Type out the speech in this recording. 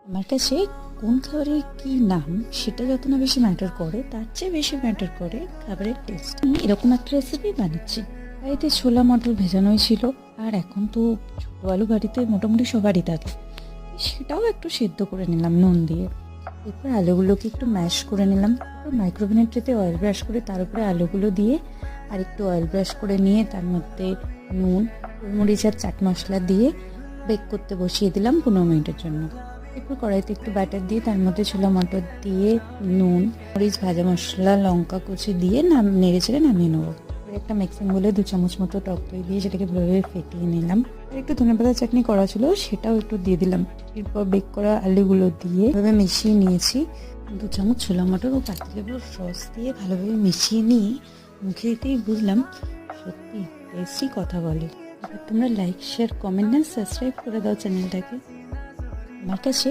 আমার কাছে কোন খাবারের কি নাম সেটা যত না বেশি ম্যাটার করে, তার চেয়ে বেশি ম্যাটার করে খাবারের টেস্ট। আমি এরকম একটা রেসিপি বানাচ্ছি। বাড়িতে ছোলা মটর ভেজানোই ছিল, আর এখন তো ছোটো আলু বাড়িতে মোটামুটি সবারই থাকে, সেটাও একটু সেদ্ধ করে নিলাম নুন দিয়ে। এরপর আলুগুলোকে একটু ম্যাশ করে নিলাম। তারপর মাইক্রোওভেনের ট্রেতে অয়েল ব্রাশ করে তার উপরে আলুগুলো দিয়ে আর একটু অয়েল ব্রাশ করে নিয়ে তার মধ্যে নুন, গোলমরিচ আর চাট মশলা দিয়ে বেক করতে বসিয়ে দিলাম 15 মিনিটের জন্য। এরপর কড়াইতে একটু ব্যাটার দিয়ে তার মধ্যে ছোলা মটর দিয়ে নুন, মরিচ, ভাজা মশলা, লঙ্কা কুচি দিয়ে নেড়ে চেড়ে নামিয়ে নেবো। একটা মিক্সিং বলে 2 চামচ মতো টক দই দিয়ে সেটাকে ভালোভাবে ফেটিয়ে নিলাম। আর একটু ধনেপাতা চাটনি করা ছিল, সেটাও একটু দিয়ে দিলাম। এরপর বেক করা আলুগুলো দিয়ে ভালোভাবে মিশিয়ে নিয়েছি। 2 চামচ ছোলা মটর ও পাতিলেবুর রস দিয়ে ভালোভাবে মিশিয়ে নিয়ে মুখে দিতেই বুঝলাম সত্যি টেস্টি কথা বলে। এবার তোমরা লাইক, শেয়ার, কমেন্ট আর সাবস্ক্রাইব করে দাও চ্যানেলটাকে। আমার কাছে